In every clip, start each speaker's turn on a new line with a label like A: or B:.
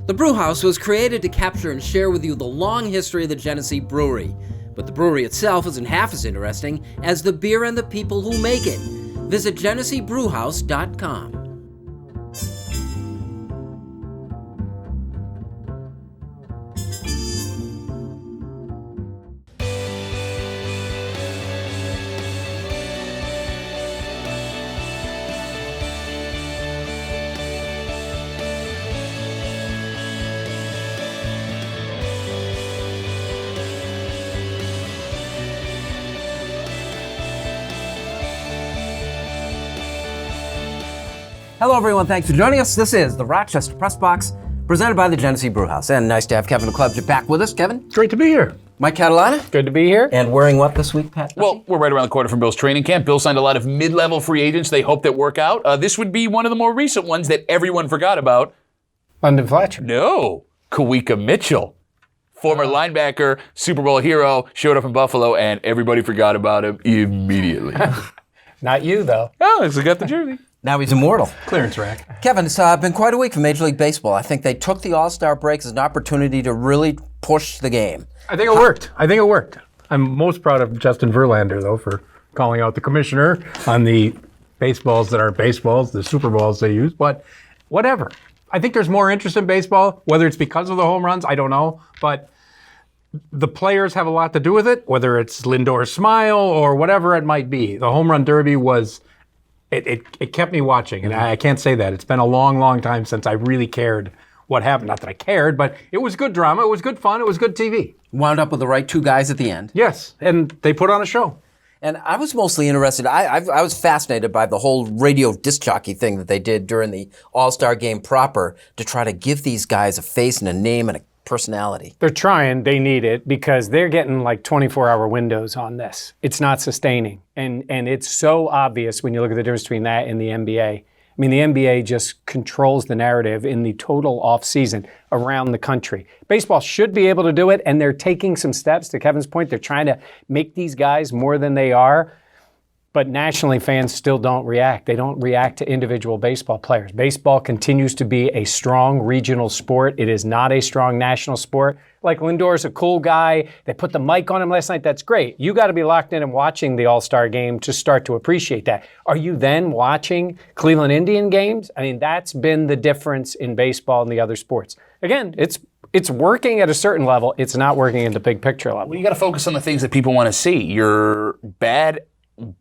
A: The Brewhouse was created to capture and share with you the long history of the Genesee Brewery, but the brewery itself isn't half as interesting as the beer and the people who make it. Visit GeneseeBrewhouse.com. Hello everyone, thanks for joining us. This is the Rochester Press Box, presented by the Genesee Brewhouse. And nice to have Kevin Oklobzija back with us. Kevin?
B: Great to be here.
A: Mike Catalana?
C: Good to be here.
A: And wearing what this week, Pat?
B: Well, we're right around the corner from Bill's training camp. Bill signed a lot of mid-level free agents they hope that work out. This would be one of the more recent ones that everyone forgot about.
C: London Fletcher.
B: No, Kawika Mitchell. Former linebacker, Super Bowl hero, showed up in Buffalo, and everybody forgot about him immediately.
C: Not you, though.
B: Oh, he's got the jersey.
A: Now he's immortal.
B: Clearance rack.
A: Kevin, it's been quite a week for Major League Baseball. I think they took the All-Star break as an opportunity to really push the game.
D: I think it worked. I'm most proud of Justin Verlander, though, for calling out the commissioner on the baseballs that aren't baseballs, the Super Bowls they use, but whatever. I think there's more interest in baseball, whether it's because of the home runs, I don't know, but the players have a lot to do with it, whether it's Lindor's smile or whatever it might be. The home run derby was... It kept me watching, and I can't say that. It's been a long, long time since I really cared what happened. Not that I cared, but it was good drama, it was good fun, it was good TV.
A: Wound up with the right two guys at the end.
D: Yes, and they put on a show.
A: And I was mostly interested, I was fascinated by the whole radio disc jockey thing that they did during the All-Star Game proper to try to give these guys a face and a name and a personality.
C: They're trying. They need it because they're getting like 24-hour windows on this. It's not sustaining. And it's so obvious when you look at the difference between that and the NBA. I mean, the NBA just controls the narrative in the total off-season around the country. Baseball should be able to do it, and they're taking some steps. To Kevin's point, they're trying to make these guys more than they are. But nationally, fans still don't react. They don't react to individual baseball players. Baseball continues to be a strong regional sport. It is not a strong national sport. Like Lindor's a cool guy. They put the mic on him last night. That's great. You got to be locked in and watching the All-Star Game to start to appreciate that. Are you then watching Cleveland Indian games? I mean, that's been the difference in baseball and the other sports. Again, it's working at a certain level. It's not working at the big picture level.
B: Well, you got to focus on the things that people want to see. Your bad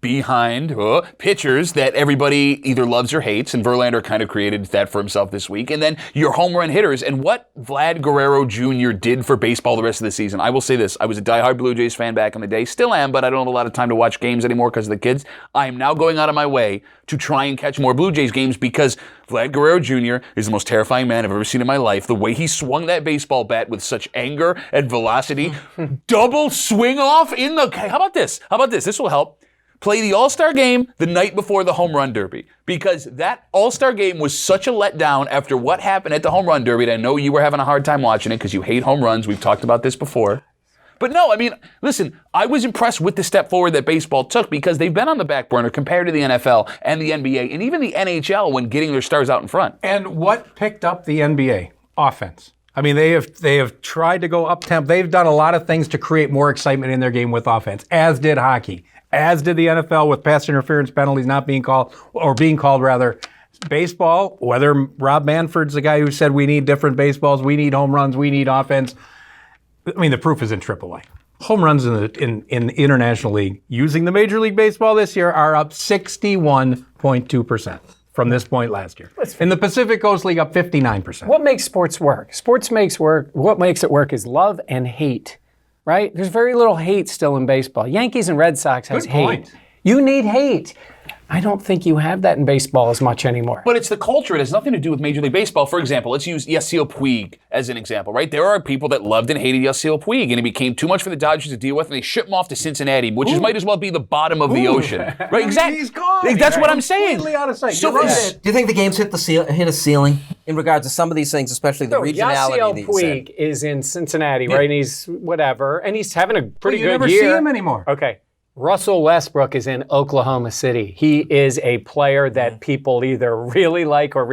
B: behind pitchers that everybody either loves or hates, and Verlander kind of created that for himself this week, and then your home run hitters, and what Vlad Guerrero Jr. did for baseball the rest of the season. I will say this, I was a diehard Blue Jays fan back in the day, still am, but I don't have a lot of time to watch games anymore because of the kids. I am now going out of my way to try and catch more Blue Jays games because Vlad Guerrero Jr. is the most terrifying man I've ever seen in my life. The way he swung that baseball bat with such anger and velocity, double swing off in the... How about this? This will help. Play the All-Star Game the night before the Home Run Derby, because that All-Star Game was such a letdown after what happened at the Home Run Derby. And I know you were having a hard time watching it because you hate home runs. We've talked about this before. But no, I mean, listen, I was impressed with the step forward that baseball took because they've been on the back burner compared to the NFL and the NBA and even the NHL when getting their stars out in front.
D: And what picked up the NBA? Offense. I mean, they have tried to go up-tempo. They've done a lot of things to create more excitement in their game with offense, as did hockey. As did the NFL with pass interference penalties not being called, or being called rather. Baseball, whether Rob Manfred's the guy who said we need different baseballs, we need home runs, we need offense. I mean, the proof is in AAA. Home runs in the International League using the Major League Baseball this year are up 61.2% from this point last year. In the Pacific Coast League, up 59%.
C: What makes sports work? What makes it work is love and hate. Right? There's very little hate still in baseball. Yankees and Red Sox has hate. You need hate. I don't think you have that in baseball as much anymore.
B: But it's the culture. It has nothing to do with Major League Baseball. For example, let's use Yasiel Puig as an example, right? There are people that loved and hated Yasiel Puig, and it became too much for the Dodgers to deal with, and they shipped him off to Cincinnati, which might as well be the bottom of the ocean. Right? Exactly.
D: He's gone.
B: That's what I'm saying.
D: Completely out of sight.
B: So
A: Do you think the game's hit a ceiling in regards to some of these things, especially the regionality?
C: Yasiel Puig is in Cincinnati, right? And he's whatever, and he's having a pretty good year.
D: You never see him anymore.
C: Okay. Russell Westbrook is in Oklahoma City. He is a player that people either really like or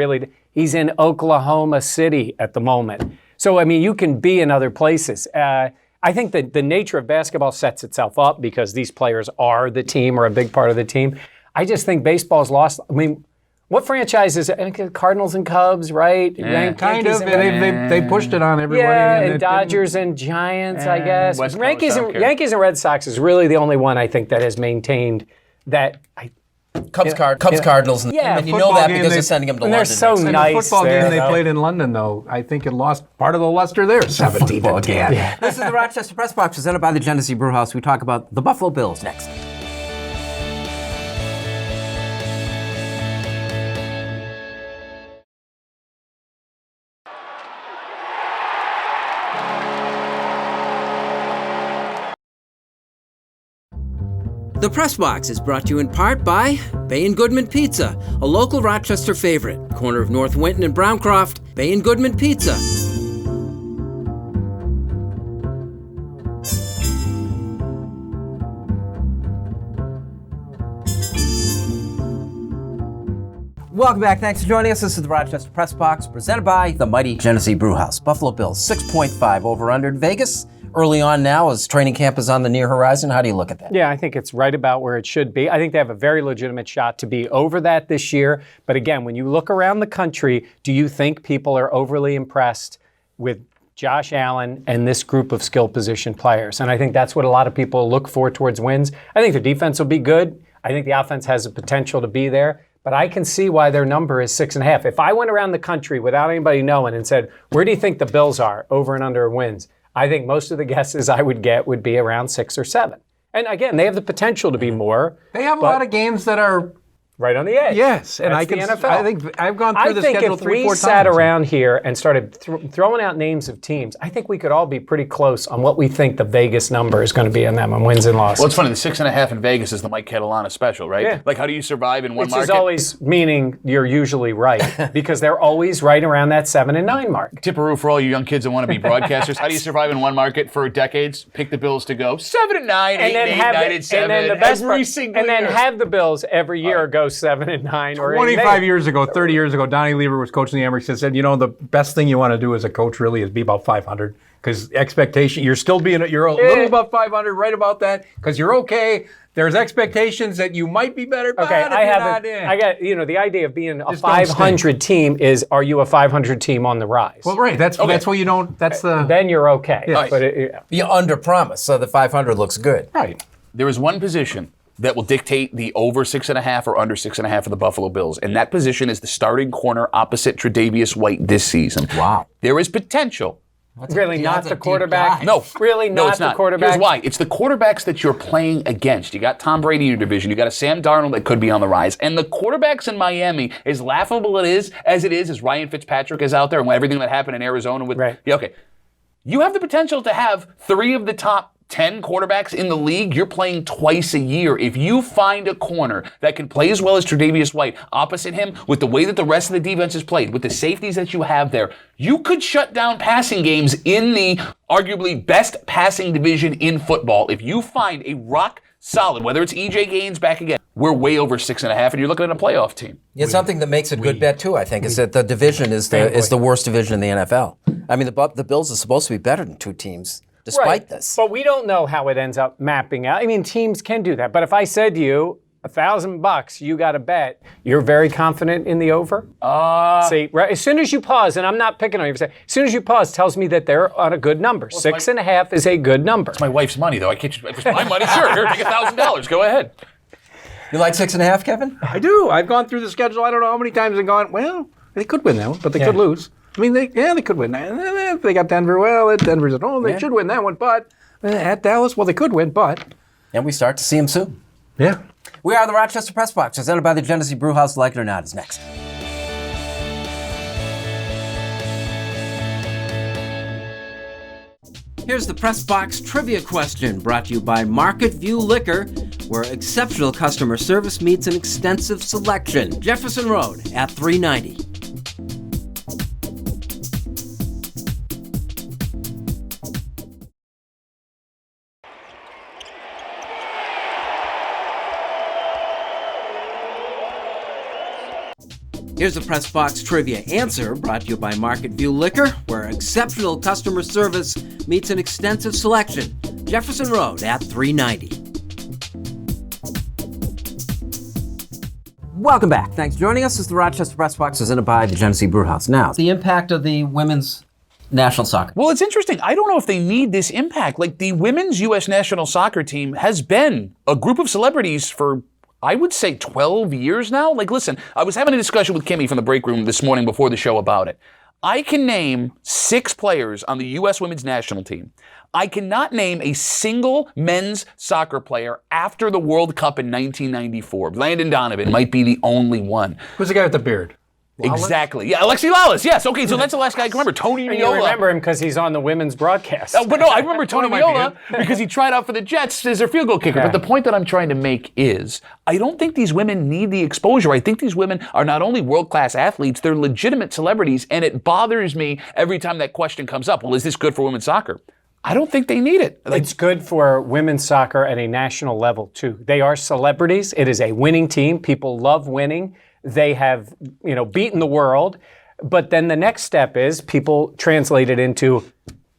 C: He's in Oklahoma City at the moment. So, I mean, you can be in other places. I think that the nature of basketball sets itself up because these players are the team or a big part of the team. I just think baseball's lost. I mean, what franchises? Cardinals and Cubs, right?
D: Kind of. They pushed it on everybody.
C: Yeah, and Dodgers and Giants, I guess.
B: West Coast,
C: Yankees and Red Sox is really the only one I think that has maintained that.
A: Cardinals, and you know that because they're sending them to London.
C: They're so nice.
D: The football
C: there,
D: game they played in London, though, I think it lost part of the luster there. 17-10.
A: Yeah. This is the Rochester Press Box presented by the Genesee Brewhouse. We talk about the Buffalo Bills next. The Press Box is brought to you in part by Bay & Goodman Pizza, a local Rochester favorite. Corner of North Winton and Browncroft, Bay & Goodman Pizza. Welcome back. Thanks for joining us. This is the Rochester Press Box presented by the mighty Genesee Brewhouse. Buffalo Bills, 6.5 over-under in Vegas. Early on now, as training camp is on the near horizon, how do you look at that?
C: Yeah, I think it's right about where it should be. I think they have a very legitimate shot to be over that this year. But again, when you look around the country, do you think people are overly impressed with Josh Allen and this group of skill position players? And I think that's what a lot of people look for towards wins. I think the defense will be good. I think the offense has the potential to be there. But I can see why their number is 6.5. If I went around the country without anybody knowing and said, where do you think the Bills are over and under wins? I think most of the guesses I would get would be around 6 or 7. And again, they have the potential to be more.
D: They have a lot of games that are
C: right on the edge.
D: Yes, and
C: That's the NFL.
D: I think I've gone through the schedule 3-4 times.
C: I think if we sat around here and started throwing out names of teams, I think we could all be pretty close on what we think the Vegas number is going to be on them on wins and losses.
B: Well, it's funny. The 6.5 in Vegas is the Mike Catalana special, right?
C: Yeah.
B: Like, how do you survive in one market?
C: Which is always meaning you're usually right because they're always right around that 7 and 9 mark.
B: Tipperoo for all you young kids that want to be broadcasters. How do you survive in one market for decades? Pick the Bills to go 7 and 9, 8 and 8, 9 and 7,
C: and then the best
B: every single year.
C: And then have the Bills every year go 7 and 9.
D: 25 years ago, 30 years ago, Donnie Lever was coaching the Amerks and said, you know, the best thing you want to do as a coach really is be about 500 because you're a little above 500, right about that, because you're okay. There's expectations that you might be better, but
C: okay, I got, the idea of being a 500 team is, are you a 500 team on the rise?
D: Well, right. That's what you don't,
C: then you're okay.
D: Yeah.
C: But
A: you under promise, so the 500 looks good.
D: Right.
B: There is one position that will dictate the over 6.5 or under 6.5 of the Buffalo Bills. And that position is the starting corner opposite Tre'Davious White this season.
A: Wow.
B: There is potential.
C: Really not the quarterback?
B: No.
C: Really not
B: it's not
C: the quarterback?
B: Here's why. It's the quarterbacks that you're playing against. You got Tom Brady in your division. You got a Sam Darnold that could be on the rise. And the quarterbacks in Miami, as laughable as Ryan Fitzpatrick is out there and everything that happened in Arizona with...
C: Right.
B: Yeah, okay. You have the potential to have 3 of the top 10 quarterbacks in the league. You're playing twice a year. If you find a corner that can play as well as Tre'Davious White opposite him, with the way that the rest of the defense is played, with the safeties that you have there, you could shut down passing games in the arguably best passing division in football. If you find a rock solid, whether it's EJ Gaines back again, we're way over 6.5, and you're looking at a playoff team.
A: Yeah, something that makes it a good bet too, I think, is that the division is the worst division in the NFL. I mean, the Bills are supposed to be better than 2 teams. Despite this.
C: But we don't know how it ends up mapping out. I mean, teams can do that. But if I said to you, $1,000, you got to bet, you're very confident in the over? See, right, as soon as you pause, and I'm not picking on you, as soon as you pause, tells me that they're on a good number. 6.5 is a good number.
B: It's my wife's money, though. If it's my money, sure. Here, take $1,000. Go ahead.
A: You like 6.5, Kevin?
D: I do. I've gone through the schedule. I don't know how many times I've gone, well, they could win that one, but they could lose. I mean, they could win that. They got Denver. Well, Denver's at home. They should win that one. But at Dallas, well, they could win, but.
A: And we start to see them soon.
D: Yeah.
A: We are the Rochester Press Box, presented by the Genesee Brewhouse. Like it or not is next. Here's the Press Box trivia question, brought to you by Market View Liquor, where exceptional customer service meets an extensive selection. Jefferson Road at 390. Here's a Press Box Trivia answer brought to you by Market View Liquor, where exceptional customer service meets an extensive selection. Jefferson Road at 390. Welcome back. Thanks for joining us as the Rochester Press Box presented by the Genesee Brewhouse. Now, the impact of the women's national soccer.
B: Well, it's interesting. I don't know if they need this impact. Like, the women's U.S. national soccer team has been a group of celebrities for, I would say, 12 years now. Like, listen, I was having a discussion with Kimmy from the break room this morning before the show about it. I can name 6 players on the U.S. women's national team. I cannot name a single men's soccer player after the World Cup in 1994. Landon Donovan might be the only one.
D: Who's the guy with the beard? Lawless?
B: Exactly. Yeah, Alexi Lawless. Yes. Okay, so that's the last guy I can remember. Tony
C: And
B: Viola.
C: you remember him because he's on the women's broadcast.
B: Oh, but no, I remember Tony Viola because he tried out for the Jets as their field goal kicker.
C: Yeah.
B: But the point that I'm trying to make is, I don't think these women need the exposure. I think these women are not only world-class athletes, they're legitimate celebrities, and it bothers me every time that question comes up. Well, is this good for women's soccer? I don't think they need it.
C: It's good for women's soccer at a national level, too. They are celebrities. It is a winning team. People love winning. They have, beaten the world. But then the next step is people translate it into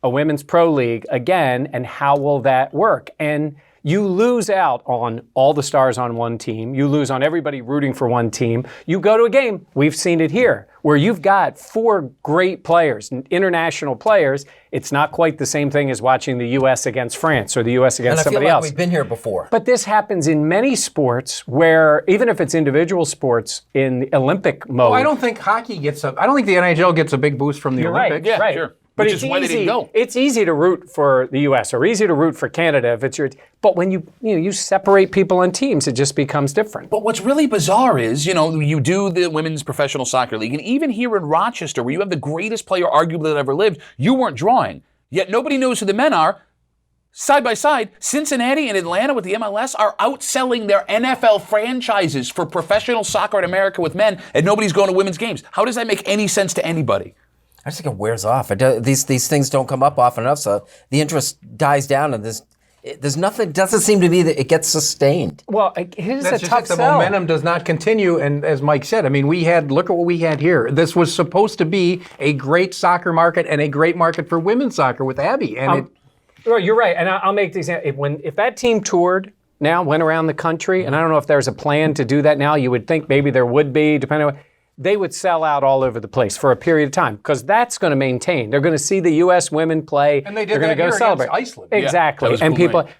C: a women's pro league again, and how will that work? And you lose out on all the stars on one team. You lose on everybody rooting for one team. You go to a game, we've seen it here, where you've got 4 great players, international players. It's not quite the same thing as watching the U.S. against France or the U.S. against somebody else.
A: We've been here before.
C: But this happens in many sports where, even if it's individual sports in the Olympic mode.
D: Well, I don't think hockey gets I don't think the NHL gets a big boost from the Olympics.
B: Yeah,
C: right.
B: sure.
C: But
B: Which
C: it's
B: is why they didn't go.
C: It's easy to root for the U.S. or easy to root for Canada if it's your. But when you separate people in teams, it just becomes different.
B: But what's really bizarre is, you do the Women's Professional Soccer League, and even here in Rochester, where you have the greatest player arguably that ever lived, you weren't drawing. Yet nobody knows who the men are. Side by side, Cincinnati and Atlanta with the MLS are outselling their NFL franchises for professional soccer in America with men, and nobody's going to women's games. How does that make any sense to anybody?
A: I just think it wears off. These things don't come up often enough, so the interest dies down, and there's nothing. Doesn't seem to be that it gets sustained.
C: Well, here's
D: That's
C: a
D: just
C: tough
D: it. The
C: sell.
D: momentum does not continue, and as Mike said, I mean, look at what we had here. This was supposed to be a great soccer market and a great market for women's soccer with Abby, and
C: Well, you're right, and I'll make the example. If that team toured now, went around the country, and I don't know if there's a plan to do that now. You would think maybe there would be, depending on. They would sell out all over the place for a period of time, because that's going to maintain. They're going to see the U.S. women play.
D: And they did
C: They're going
D: that
C: to go
D: here
C: celebrate.
D: against Iceland.
C: Exactly.
B: that was
C: And
B: cool
C: people,
B: night.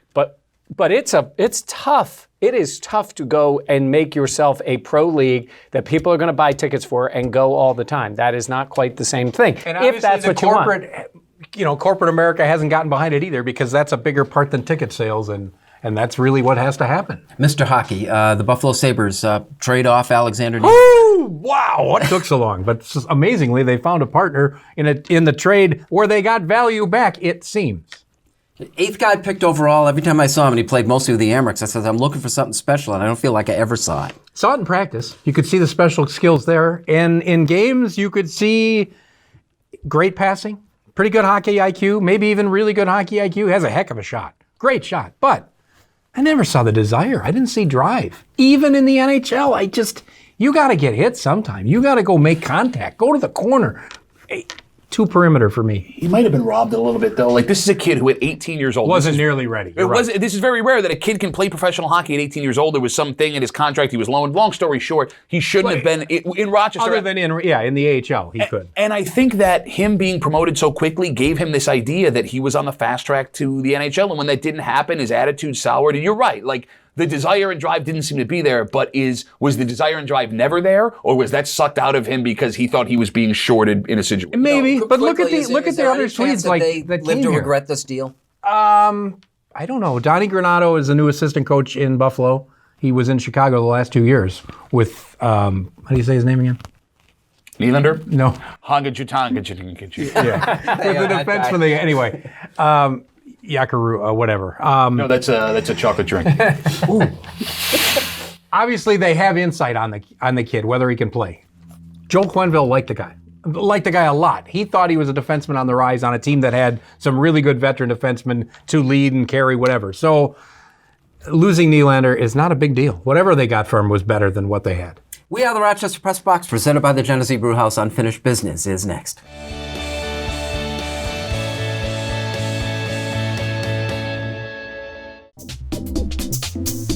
C: but it's tough. It is tough to go and make yourself a pro league that people are going to buy tickets for and go all the time. That is not quite the same thing.
D: And
C: if that's what you want.
D: corporate America hasn't gotten behind it either, because that's a bigger part than ticket sales, and that's really what has to happen.
A: Mr. Hockey, the Buffalo Sabres trade off Alexander.
D: Ooh, wow, what took so long? But amazingly, they found a partner in the trade where they got value back, it seems.
A: 8th guy picked overall. Every time I saw him, and he played mostly with the Amerks, I said, I'm looking for something special, and I don't feel like I ever saw it.
D: Saw it in practice. You could see the special skills there. And in games, you could see great passing, pretty good hockey IQ, maybe even really good hockey IQ. Has a heck of a shot. Great shot. But I never saw the desire. I didn't see drive. Even in the NHL, you got to get hit sometime. You got to go make contact. Go to the corner. Hey, 2 perimeter for me.
B: He might have been robbed a little bit, though. Like, this is a kid who at 18 years old
D: Wasn't nearly ready.
B: This is very rare that a kid can play professional hockey at 18 years old. There was something in his contract he was loaned. Long story short, he shouldn't have been in Rochester.
D: Other than in the AHL, he could.
B: And I think that him being promoted so quickly gave him this idea that he was on the fast track to the NHL. And when that didn't happen, his attitude soured. And you're right. Like, the desire and drive didn't seem to be there, but was the desire and drive never there, or was that sucked out of him because he thought he was being shorted in a situation?
D: Maybe, but look at the other Swedes
A: that
D: like
A: they
D: that
A: live
D: came
A: to
D: here.
A: regret this deal.
D: I don't know. Donnie Granato is the new assistant coach in Buffalo. He was in Chicago the last 2 years with how do you say his name again?
B: Nylander?
D: No.
B: Yeah.
D: With the defenseman. Anyway. Yakaru, whatever.
B: No, that's a chocolate drink.
D: Obviously, they have insight on the kid, whether he can play. Joel Quenneville liked the guy a lot. He thought he was a defenseman on the rise on a team that had some really good veteran defensemen to lead and carry whatever. So losing Nylander is not a big deal. Whatever they got for him was better than what they had.
A: We Are the Rochester Press Box, presented by the Genesee Brewhouse. Unfinished Business is next.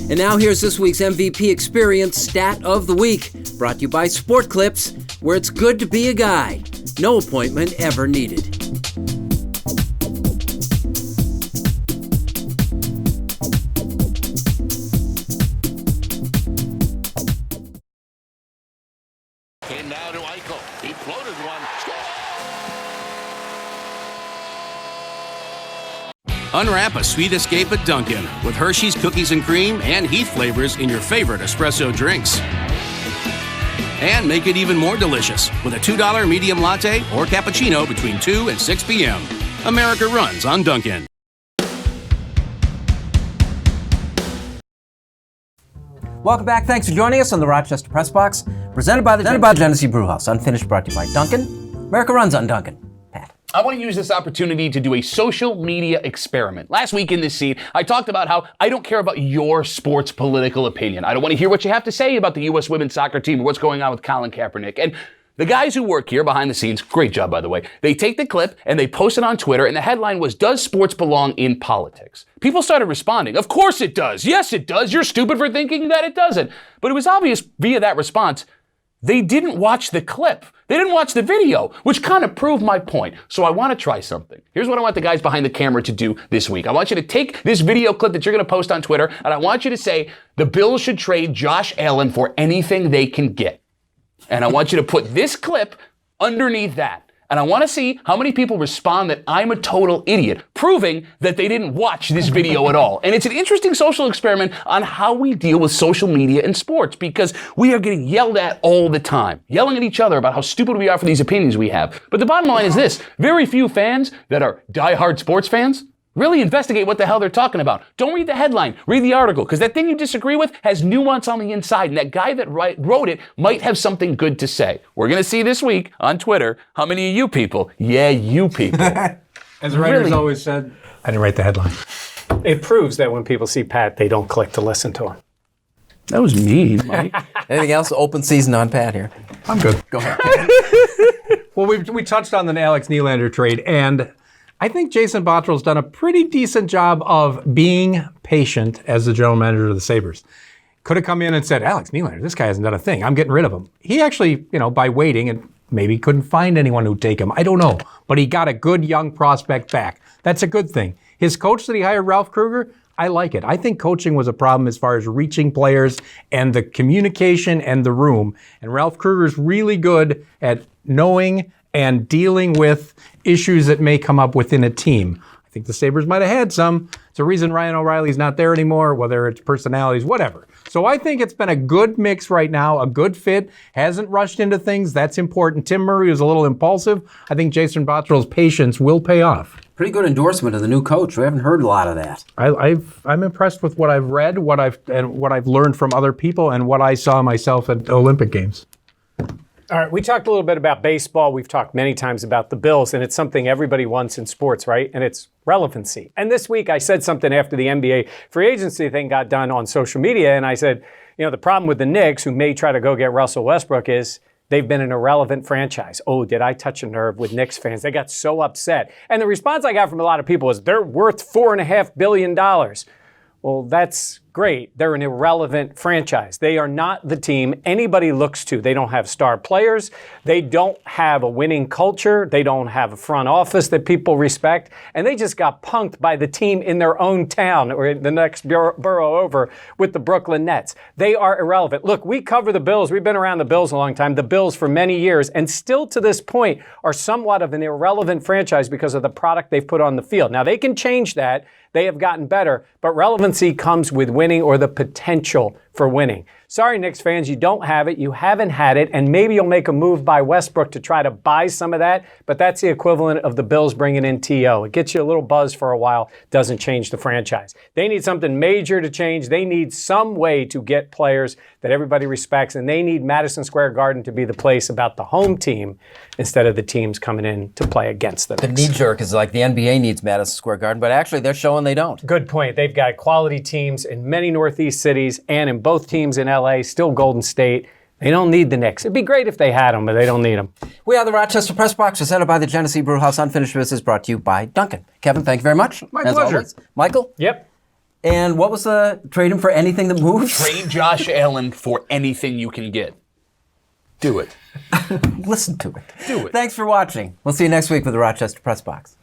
A: And now here's this week's MVP Experience Stat of the Week, brought to you by Sport Clips, where it's good to be a guy. No appointment ever needed.
E: Came now to Eichel. He floated one.
F: Unwrap a sweet escape at Dunkin' with Hershey's Cookies and Cream and Heath flavors in your favorite espresso drinks. And make it even more delicious with a $2 medium latte or cappuccino between 2 and 6 p.m. America runs on Dunkin'.
A: Welcome back. Thanks for joining us on the Rochester Press Box, presented by the Genesee Brewhouse. Unfinished, brought to you by Dunkin'. America runs on Dunkin'. Pat.
B: I want to use this opportunity to do a social media experiment. Last week in this seat, I talked about how I don't care about your sports political opinion. I don't want to hear what you have to say about the U.S. women's soccer team or what's going on with Colin Kaepernick. And the guys who work here behind the scenes, great job by the way, they take the clip and they post it on Twitter, and the headline was, "Does sports belong in politics?" People started responding. Of course it does. Yes, it does. You're stupid for thinking that it doesn't. But it was obvious via that response, they didn't watch the clip. They didn't watch the video, which kind of proved my point. So I want to try something. Here's what I want the guys behind the camera to do this week. I want you to take this video clip that you're going to post on Twitter, and I want you to say, the Bills should trade Josh Allen for anything they can get. And I want you to put this clip underneath that. And I want to see how many people respond that I'm a total idiot, proving that they didn't watch this video at all. And it's an interesting social experiment on how we deal with social media and sports, because we are getting yelled at all the time, yelling at each other about how stupid we are for these opinions we have. But the bottom line is this: very few fans that are diehard sports fans really investigate what the hell they're talking about. Don't read the headline, read the article, because that thing you disagree with has nuance on the inside, and that guy that wrote it might have something good to say. We're going to see this week on Twitter how many of you people, you people.
D: As the writers always said, I didn't write the headline.
C: It proves that when people see Pat, they don't click to listen to him.
B: That was mean, Mike.
A: Anything else? Open season on Pat here.
D: I'm good.
A: Go ahead.
D: Well, we touched on the Alex Nylander trade, and I think Jason Bottrell's done a pretty decent job of being patient as the general manager of the Sabres. Could have come in and said, Alex Nylander, this guy hasn't done a thing. I'm getting rid of him. He actually, by waiting, and maybe couldn't find anyone who'd take him. I don't know. But he got a good young prospect back. That's a good thing. His coach that he hired, Ralph Kruger, I like it. I think coaching was a problem as far as reaching players and the communication and the room. And Ralph Kruger's really good at knowing and dealing with issues that may come up within a team. I think the Sabres might have had some. It's a reason Ryan O'Reilly's not there anymore, whether it's personalities, whatever. So I think it's been a good mix right now, a good fit, hasn't rushed into things. That's important. Tim Murray was a little impulsive. I think Jason Bottrell's patience will pay off.
A: Pretty good endorsement of the new coach. We haven't heard a lot of that.
D: I'm impressed with what I've read, what I've learned from other people, and what I saw myself at Olympic Games.
C: All right, we talked a little bit about baseball. We've talked many times about the Bills, and it's something everybody wants in sports, right? And it's relevancy. And this week I said something after the NBA free agency thing got done on social media, and I said, the problem with the Knicks, who may try to go get Russell Westbrook, is they've been an irrelevant franchise. Oh, did I touch a nerve with Knicks fans? They got so upset. And the response I got from a lot of people is, they're worth $4.5 billion. Well, that's great. They're an irrelevant franchise. They are not the team anybody looks to. They don't have star players. They don't have a winning culture. They don't have a front office that people respect. And they just got punked by the team in their own town or the next borough over with the Brooklyn Nets. They are irrelevant. Look, we cover the Bills. We've been around the Bills a long time, the Bills for many years, and still to this point are somewhat of an irrelevant franchise because of the product they've put on the field. Now, they can change that. They have gotten better, but relevancy comes with winning or the potential for winning. Sorry, Knicks fans, you don't have it. You haven't had it, and maybe you'll make a move by Westbrook to try to buy some of that, but that's the equivalent of the Bills bringing in T.O. It gets you a little buzz for a while, doesn't change the franchise. They need something major to change. They need some way to get players that everybody respects, and they need Madison Square Garden to be the place about the home team instead of the teams coming in to play against them.
A: The knee-jerk is like the NBA needs Madison Square Garden, but actually they're showing they don't.
C: Good point. They've got quality teams in many Northeast cities and in both teams in LA, still Golden State. They don't need the Knicks. It'd be great if they had them, but they don't need them.
A: We are the Rochester Press Box, presented by the Genesee Brewhouse. Unfinished Business brought to you by Duncan. Kevin, thank you very much.
D: My
A: as
D: pleasure.
A: Always. Michael?
C: Yep.
A: And what was the trade him for anything that moves?
B: Trade Josh Allen for anything you can get. Do it.
A: Listen to it.
B: Do it.
A: Thanks for watching. We'll see you next week with the Rochester Press Box.